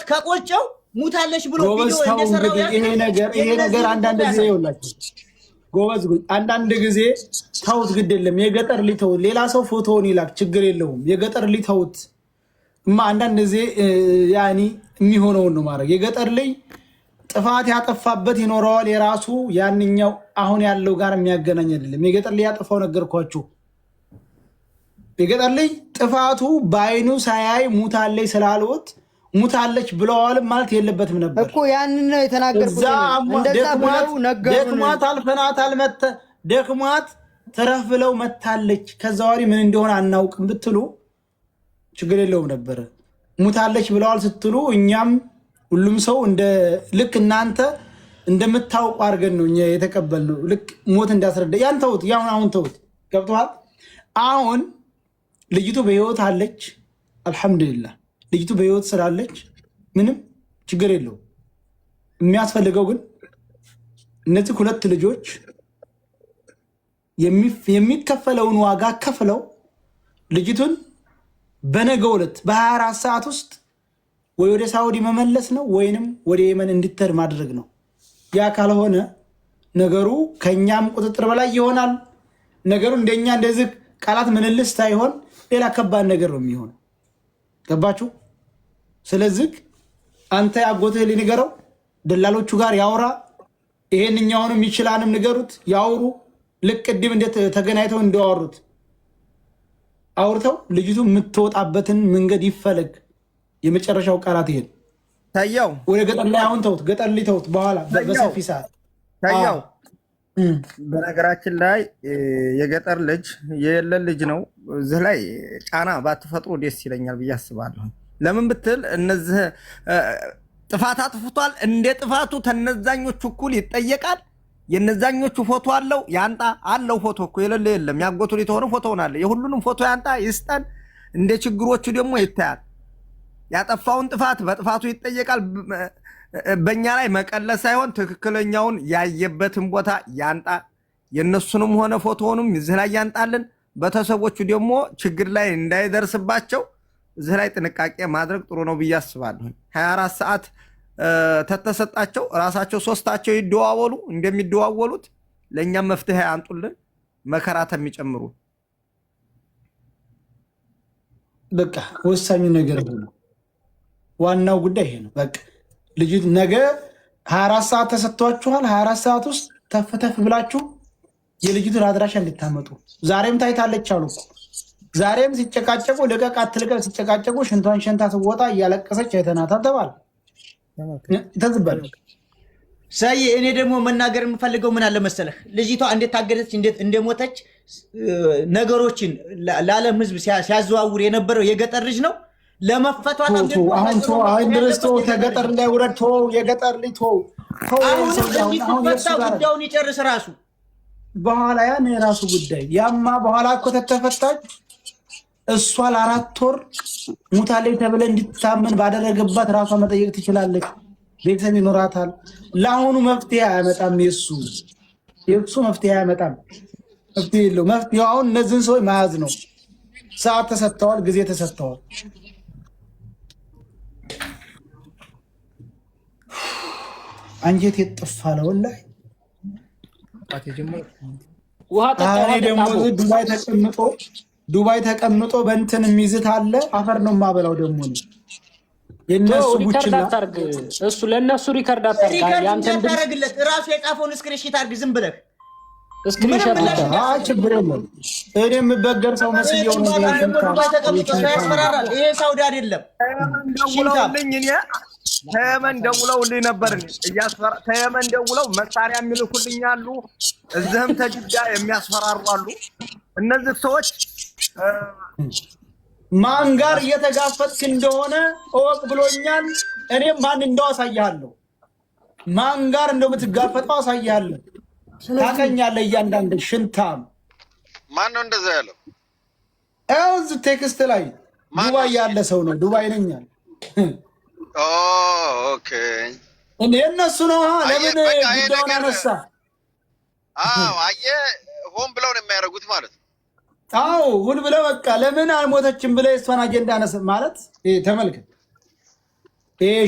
ከቆጨው ሙታለሽ ብሎ ቪዲዮ እንደሰራው ይሄ ነገር አንዳንድ ጊዜ ይውላችሁ ጎበዝ አንዳንድ ጊዜ ታውት ግድ የለም የገጠር ሊተው ሌላ ሰው ፎቶውን ይላክ ችግር የለውም የገጠር ሊተውት አንዳንድ ጊዜ ያኒ የሚሆነው ነው ማድረግ የገጠር ላይ ጥፋት ያጠፋበት ይኖረዋል የራሱ ያንኛው አሁን ያለው ጋር የሚያገናኝ አይደለም የገጠር ላይ ያጠፋው ነገርኳችሁ የገጠር ላይ ጥፋቱ ባይኑ ሳያይ ሙታለች ስላልወት ሙታለች ብለዋል ማለት የለበትም ነበር እኮ ያንን ነው የተናገርኩት እንደዛ ብለው ነገሩን ደክማት አልፈናታል መተ ደክማት ተረፍ ብለው መታለች ከዛዋሪ ምን እንደሆነ አናውቅም ብትሉ ችግር የለውም ነበር ሙታለች ብለዋል ስትሉ እኛም ሁሉም ሰው እንደ ልክ እናንተ እንደምታውቁ አድርገን ነው እኛ የተቀበልነው ልክ ሞት እንዳስረዳ ያን ተውት ያውን አሁን ተውት ገብቷል አሁን ልጅቱ በህይወት አለች አልহামዱሊላህ ልጅቱ በህይወት ስላለች ምንም ችግር የለው የሚያስፈልገው ግን እነዚህ ሁለት ልጆች የሚከፈለውን ዋጋ ከፍለው ልጅቱን በነገው ዕለት በ24 ሰዓት ውስጥ ወይ ወደ ሳውዲ መመለስ ነው ወይንም ወደ የመን እንድትሄድ ማድረግ ነው ያ ካልሆነ ነገሩ ከኛም ቁጥጥር በላይ ይሆናል ነገሩ እንደኛ እንደዚህ ቃላት ምንልስ ሳይሆን ሌላ ከባድ ነገር ነው የሚሆነው ገባችሁ ስለዚህ አንተ ያጎትህ ሊነገረው ደላሎቹ ጋር ያወራ ይሄንኛውንም ይችላልም ንገሩት ያወሩ ለቅድም እንዴት ተገናኝተው እንደዋሩት አውርተው ልጅቱ የምትወጣበትን መንገድ ይፈለግ የመጨረሻው ቃላት ይሄን ታያው ወደ ገጠር ላይ አሁን ተውት ገጠር ላይ ተውት በኋላ በሰፊ ሰዓት ታያው በነገራችን ላይ የገጠር ልጅ የሌለ ልጅ ነው እዚህ ላይ ጫና ባትፈጥሩ ደስ ይለኛል ብዬ አስባለሁ ለምን ብትል እነዚህ ጥፋት አጥፍቷል እንደ ጥፋቱ ተነዛኞቹ እኩል ይጠየቃል የነዛኞቹ ፎቶ አለው ያንጣ አለው ፎቶ እኮ የሌለ የለም ያጎቱ ሊተሆነ ፎቶውን አለ የሁሉንም ፎቶ ያንጣ ይስጠን እንደ ችግሮቹ ደግሞ ይታያል ያጠፋውን ጥፋት በጥፋቱ ይጠየቃል በእኛ ላይ መቀለስ ሳይሆን ትክክለኛውን ያየበትን ቦታ ያንጣ የነሱንም ሆነ ፎቶውንም እዚህ ላይ ያንጣልን በተሰቦቹ ደግሞ ችግር ላይ እንዳይደርስባቸው እዚህ ላይ ጥንቃቄ ማድረግ ጥሩ ነው ብዬ አስባለሁ 24 ሰዓት ተተሰጣቸው ራሳቸው ሶስታቸው ይደዋወሉ እንደሚደዋወሉት ለኛም መፍትሄ ያንጡልን መከራተ የሚጨምሩ በቃ ወሳኙ ነገር ነው ዋናው ጉዳይ ይሄ ነው በቃ ልጅ ነገ 24 ሰዓት ተሰጥቷችኋል 24 ሰዓት ውስጥ ተፈተፍ ብላችሁ የልጅቱን አድራሻ እንድታመጡ ዛሬም ታይታለች አሉ ዛሬም ሲጨቃጨቁ ለቀቅ አትልቀቅ ሲጨቃጨቁ ሽንቷን ሸንታ ትወጣ እያለቀሰች አይተናታል ተባለ ተዝባል ሳይ እኔ ደግሞ መናገር የምፈልገው ምን አለ መሰለህ ልጅቷ እንዴት ታገደች እንዴት እንደሞተች ነገሮችን ለዓለም ህዝብ ሲያዘዋውር የነበረው የገጠር ልጅ ነው ለመፈቷት አሁን ድረስቶ ተገጠር ላይ ወረድቶ የገጠር ልጅ አሁን ጉዳዩን ይጨርስ ራሱ በኋላ ያን የራሱ ጉዳይ ያማ በኋላ እኮ ተተፈታች እሷ ለ4 ወር ሙታለች ተብለ እንድትታመን ባደረገባት ራሷ መጠየቅ ትችላለች ቤተሰብ ይኖራታል ለአሁኑ መፍትሄ አያመጣም የሱ መፍትሄ አያመጣም መፍትሄ የለው መፍትሄው አሁን እነዚህን ሰዎች መያዝ ነው ሰዓት ተሰጥተዋል ጊዜ ተሰጥተዋል አንጀት የጠፋለ ወላሂ ደግሞ ዱባይ ተቀምጦ በእንትን የሚይዝት አለ አፈር ነው ማበላው ደግሞ ነው የነሱ ቡችላ እሱ ለነሱ ሪከርድ አታርጋ ያንተን ታረግለት ራሱ የጻፈውን ስክሪንሺት አድርግ ዝም ብለህ ስክሪንሺት ችግር የለም እኔም በገር ሰው መስየው ነው ያስፈራራል ይሄ ሳውዲ አይደለም ተየመን ደውለውልኝ ነበር ተየመን ደውለው መሳሪያ የሚልኩልኝ አሉ እዚህም ተጅዳ የሚያስፈራሩ አሉ እነዚህ ሰዎች ማን ጋር እየተጋፈጥክ እንደሆነ እወቅ ብሎኛል እኔም ማን እንደው አሳያለሁ ማን ጋር እንደው ብትጋፈጠው አሳያለሁ ታከኛለህ እያንዳንዱ ሽንታም ማን ነው እንደዛ ያለው እዚህ ቴክስት ላይ ዱባይ ያለ ሰው ነው ዱባይ ነኛል ኦኬ እኔ እነሱ ነው ለምን ጉዳዩን አነሳ አየ ሆን ብለው ነው የሚያደርጉት ማለት ነው ሁሉ ብለው በቃ ለምን አልሞተችም ብለ እሷን አጀንዳ አነሳ ማለት ተመልከት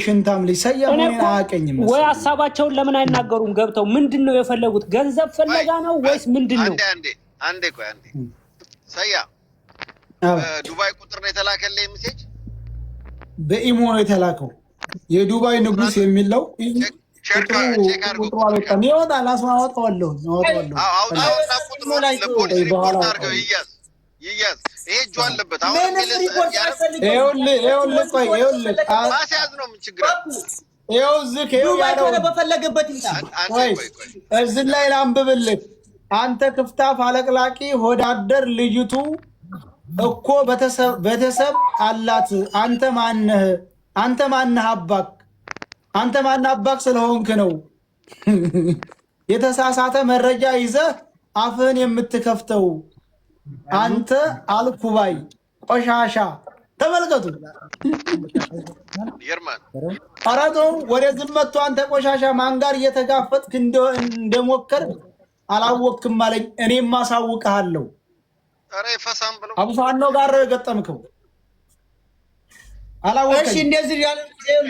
ሽንታም ልጅ ሰየሙን አያቀኝም ወይ ሀሳባቸውን ለምን አይናገሩም? ገብተው ምንድነው የፈለጉት? ገንዘብ ፈለጋ ነው ወይስ ምንድነው? አንዴ ቆይ አንዴ ሰያ ዱባይ ቁጥር ነው የተላከልኝ ሜሴጅ በኢሞ ነው የተላከው። የዱባይ ንጉስ የሚለው ቁጥሩ አልወጣም። ይወጣል። አስዋወጣዋለሁ ይያዝ ይሄ እጁ አለበት። አሁን እዚህ ላይ ላንብብልህ። አንተ ክፍታፍ አለቅላቂ ሆዳደር ልጅቱ እኮ ቤተሰብ አላት። አንተ ማነህ? አባክ አንተ ማነህ? አባክ ስለሆንክ ነው የተሳሳተ መረጃ ይዘህ አፍህን የምትከፍተው። አንተ አልኩባይ ቆሻሻ። ተመልከቱ። አራቶ ወደ ዝመቱ አንተ ቆሻሻ ማን ጋር እየተጋፈጥክ እንደሞከር አላወቅክም አለኝ። እኔም አሳውቅሃለሁ። አቡፋኖ ጋር የገጠምከው እሺ፣ እንደዚህ ያለ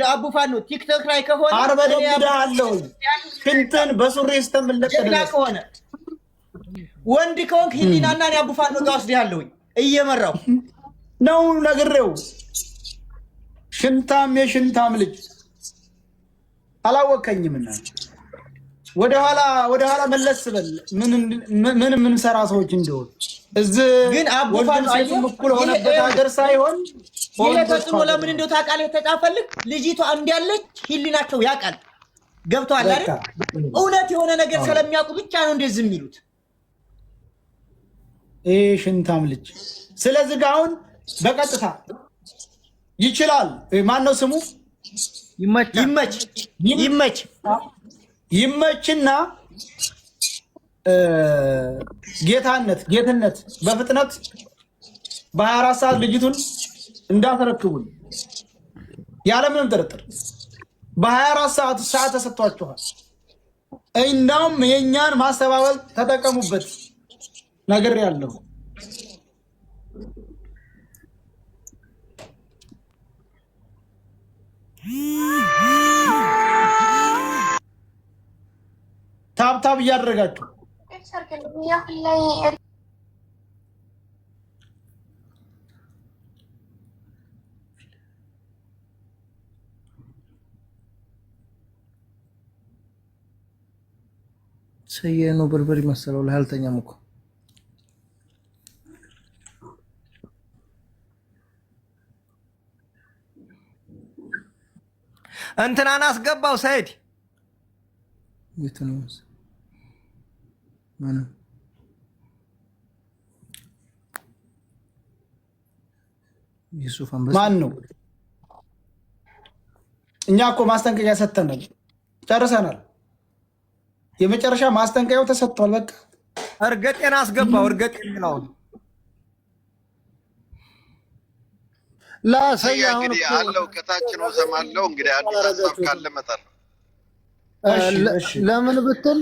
አቡፋኖ ቲክቶክ ላይ ከሆነ አርበደብዳለሁ። ሽንትን በሱሪ ስተምለቀ ከሆነ ወንድ ከሆንክ ሂዲናና እኔ አቡፋኖ ጋር ወስድሃለሁኝ እየመራው ነው ነግሬው። ሽንታም የሽንታም ልጅ አላወቀኝምና ወደኋላ መለስ በል። ምን ሰራ ሰዎች እንደሆነ እዚህ ግን አቡፋኖ እኩል ሆነበት ሀገር ሳይሆን ተጽዕኖ ለምን እንደው ታውቃለህ? የተጻፈልህ ልጅቷ እንዲያለች ሂሊናቸው ያውቃል። ገብቶሃል አይደል? እውነት የሆነ ነገር ስለሚያውቁ ብቻ ነው እንደዚህ የሚሉት። ሽንታም ልጅ። ስለዚህ አሁን በቀጥታ ይችላል። ማን ነው ስሙ? ይመችና ጌትነት በፍጥነት በ24 ሰዓት ልጅቱን እንዳተረክቡን ያለምንም ጥርጥር በ24 ሰዓት ተሰጥቷችኋል። እናም የእኛን ማስተባበል ተጠቀሙበት ነገር ያለው ታብታብ እያደረጋችሁ ሰየኑ በርበሪ መሰለው ለሃልተኛም እኮ እንትናን አስገባው ሰይድ የትነውስ ማን ነው? እኛ እኮ ማስጠንቀቂያ ሰጥተናል፣ ጨርሰናል። የመጨረሻ ማስጠንቀቂያው ተሰጥቷል። በቃ እርገጤን አስገባው። እርገጤ የሚለው ላሰያ እንግዲህ አለው ከታች ነው ሰማለው። እንግዲህ አዲስ ሀሳብ ካለ እመጣለሁ። ለምን ብትል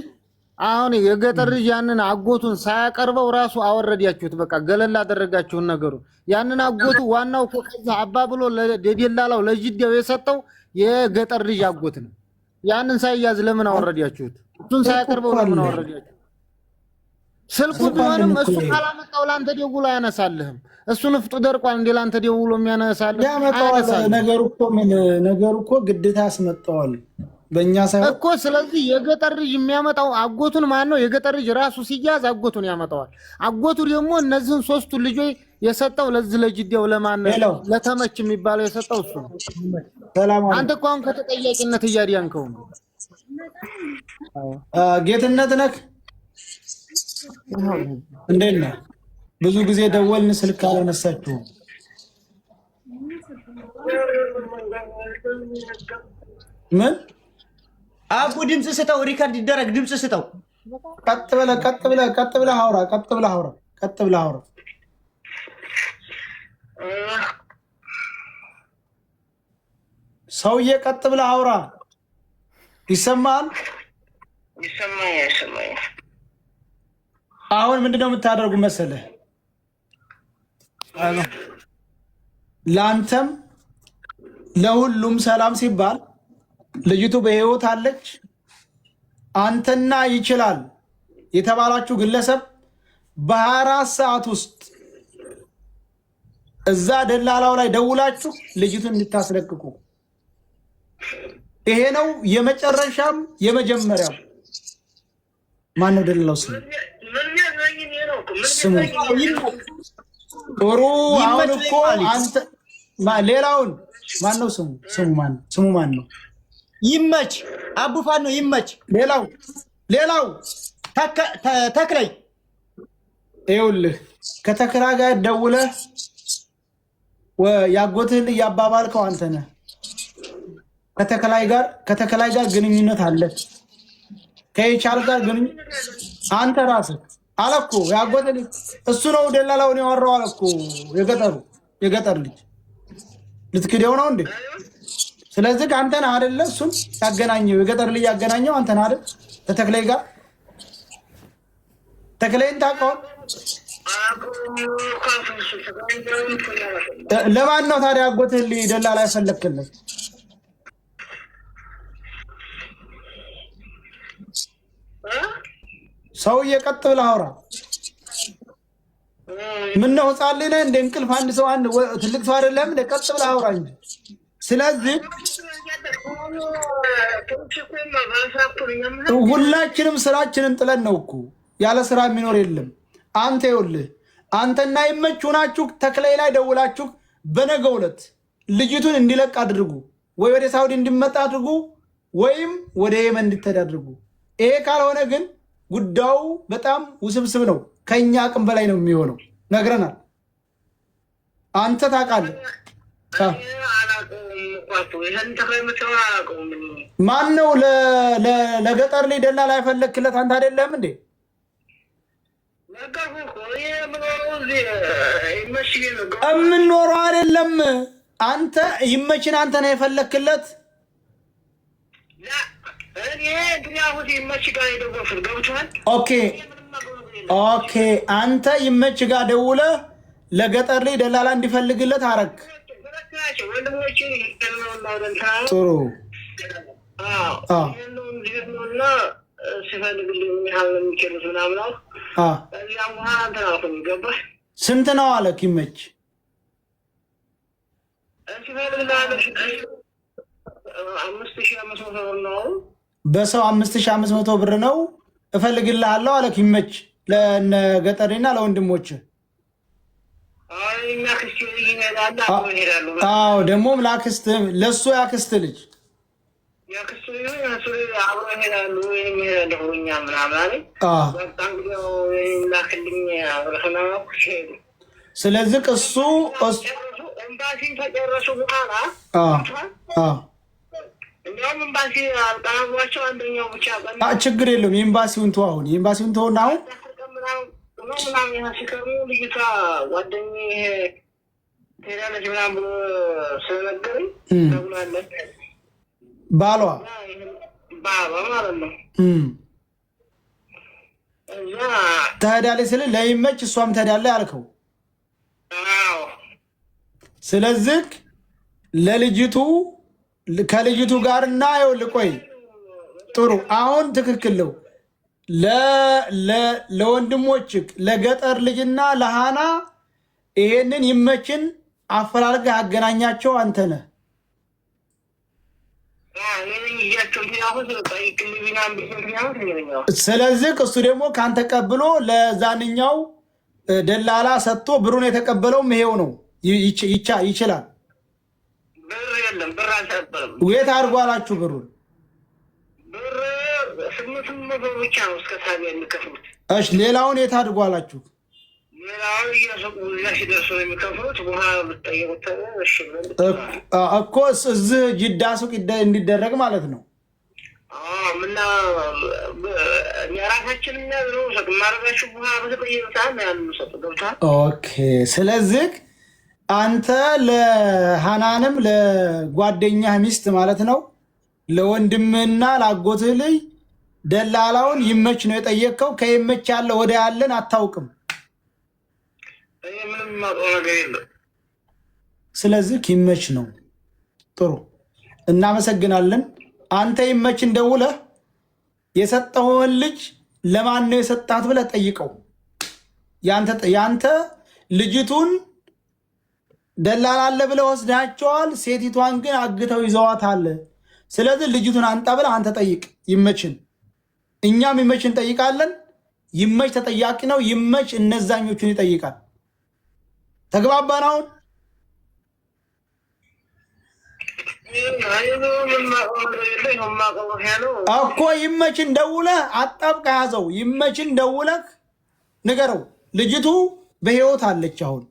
አሁን የገጠር ልጅ ያንን አጎቱን ሳያቀርበው ራሱ አወረዳችሁት። በቃ ገለል አደረጋችሁን ነገሩ። ያንን አጎቱ ዋናው እኮ ከዛ አባ ብሎ ለደላላው ለጅዴው የሰጠው የገጠር ልጅ አጎት ነው። ያንን ሳይያዝ ለምን አወረዳችሁት? እሱን ሳያቀርበው ለምን አወረዳችሁት? ስልኩ ቢሆንም እሱ ካላመጣው ላንተ ደውሎ አያነሳልህም። እሱ ንፍጡ ደርቋል እንዴ ላንተ ደውሎ የሚያነሳልህ? ነገሩ እኮ ግዴታ ያስመጣዋል በእኛ ሳይሆን እኮ። ስለዚህ የገጠር ልጅ የሚያመጣው አጎቱን ማን ነው? የገጠር ልጅ ራሱ ሲያዝ አጎቱን ያመጣዋል። አጎቱ ደግሞ እነዚህን ሶስቱን ልጆች የሰጠው ለዚህ ለጅዴው ለማን ነው? ለተመች የሚባለው የሰጠው እሱ ነው። አንተ እኮ አሁን ከተጠያቂነት እያዳንከው ነው። ጌትነት ነህ? እንዴት ነህ? ብዙ ጊዜ ደወልን፣ ስልክ አላነሳችሁም። ምን አቡ ድምፅ ስጠው፣ ሪከርድ ይደረግ። ድምፅ ስጠው። ቀጥ ብለህ አውራ። ሰውዬ ቀጥ ብለህ አውራ። ይሰማል? ይሰማኛል። አሁን ምንድነው የምታደርጉ መሰለህ? ለአንተም ለሁሉም ሰላም ሲባል ልጅቱ በህይወት አለች። አንተና ይችላል የተባላችሁ ግለሰብ በ24 ሰዓት ውስጥ እዛ ደላላው ላይ ደውላችሁ ልጅቱን እንድታስለቅቁ። ይሄ ነው የመጨረሻም የመጀመሪያም። ማነው ደላላው? ስሙ ጥሩ። አሁን እኮ አንተ ሌላውን ማነው ስሙ? ስሙ ማን ነው? ይመች አቡፋን ነው ይመች። ሌላው ተክለይ ይኸውልህ ከተክላ ጋር ደውለህ ያጎትህን እያባባልከው አንተ ነህ። ከተክላይ ጋር ግንኙነት አለ። ከይቻል ጋር ግንኙነት አንተ ራስህ አለኩ። ያጎትህ እሱ ነው ደላላውን ያወራው አለኩ። የገጠር ልጅ ልትክደው ነው እንዴ? ስለዚህ አንተ ነህ አይደለ? እሱን ያገናኘው የገጠር ልጅ ያገናኘው አንተ ነህ አይደል? ከተክላይ ጋር ተክለይን ታውቀዋለህ? ለማን ነው ታዲያ አጎትህን ደላላ ያፈለክልህ? ሰውዬ ቀጥ ብለህ አውራ። ምነው ህፃን ልጅ ነህ እንደ እንቅልፍ አንድ ሰው ትልቅ ሰው አይደለም እንደ ቀጥ ብለህ አውራ እንጂ። ስለዚህ ሁላችንም ስራችንን ጥለን ነው እኮ ያለ ስራ የሚኖር የለም። አንተ ይኸውልህ አንተና ይመች ሆናችሁ ተክላይ ላይ ደውላችሁ በነገው ዕለት ልጅቱን እንዲለቅ አድርጉ፣ ወይ ወደ ሳውዲ እንዲመጣ አድርጉ፣ ወይም ወደ የመን እንድትሄድ አድርጉ። ይሄ ካልሆነ ግን ጉዳዩ በጣም ውስብስብ ነው፣ ከኛ አቅም በላይ ነው የሚሆነው። ነግረናል። አንተ ታውቃለህ። ማን ነው ለገጠር ላይ ደላላ ያፈለክለት? አንተ አይደለም እንዴ? የምንኖረው አይደለም። አንተ ይመችን አንተ ነው የፈለክለት። ኦኬ አንተ ይመች ጋር ደውለህ ለገጠር ላይ ደላላ እንዲፈልግለት አረግ። ጥሩ ስንት ነው አለክ? ይመች በሰው 5500 ብር ነው እፈልግልሃለሁ አለክ። ይመች ለገጠሬና ለወንድሞች። አዎ ደግሞም ለአክስት ለእሱ ያክስት ልጅ ስለዚህ እሱ ከጨረሱ በኋላ እንዲያውም ኤምባሲ አልቀረቧቸው። አንደኛው ብቻ ችግር የለውም። የኤምባሲውን ተው፣ አሁን የኤምባሲውን ተውና አሁን ሲከርሙ ልጅቷ ጓደኛዬ ትሄዳለች ምናምን ብሎ ስለነገረኝ ተብሏለን። ባሏ ማለት ነው። ትሄዳለች ስል ለይመች እሷም ትሄዳለች ያልከው። ስለዚህ ለልጅቱ ከልጅቱ ጋርና ይኸውልህ፣ ቆይ ጥሩ አሁን ትክክል ነው። ለወንድሞችህ ለገጠር ልጅና ለሃና ይሄንን ይመችን አፈላልገህ አገናኛቸው አንተ ነህ። ስለዚህ እሱ ደግሞ ካንተ ቀብሎ ለዛንኛው ደላላ ሰጥቶ ብሩን የተቀበለውም ይሄው ነው። ይችላል። የት አድርጎ አላችሁ ብሩን? ብር 800 ብቻ ነው እስከ ሳቢያ የሚከፍሉት። እሺ ሌላውን የት አድርጎ አላችሁ? ሌላውን እያሰቁ እዛ ሲደርሱ ነው የሚከፍሉት። በኋላ ብትጠይቁት እኮ እዚህ ጅዳ ሱቅ እንዲደረግ ማለት ነው። ምና የራሳችን ማረጋችሁ በኋላ በተጠየቁ ሰዓት ያሉ ሰጡ ገብቷል። ኦኬ ስለዚህ አንተ ለሃናንም ለጓደኛህ ሚስት ማለት ነው ለወንድምህና ለአጎትህ ልጅ ደላላውን ይመች ነው የጠየቅከው። ከይመች ያለ ወደ ያለን አታውቅም። ምንም ማውቀው ነገር የለም። ስለዚህ ይመች ነው ጥሩ እናመሰግናለን። አንተ ይመችን ደውለህ የሰጠውን ልጅ ለማን ነው የሰጣት ብለህ ጠይቀው። ያንተ ልጅቱን ደላላ አለ ብለህ ወስዳቸዋል፣ ሴቲቷን ግን አግተው ይዘዋታል። ስለዚህ ልጅቱን አንጣ ብለህ አንተ ጠይቅ። ይመችን እኛም ይመችን ጠይቃለን። ይመች ተጠያቂ ነው። ይመች እነዛኞቹን ይጠይቃል። ተግባባን? አሁን እኮ ይመችን ደውለህ አጣብቀህ ያዘው። ይመችን ደውለህ ንገረው። ልጅቱ በህይወት አለች አሁን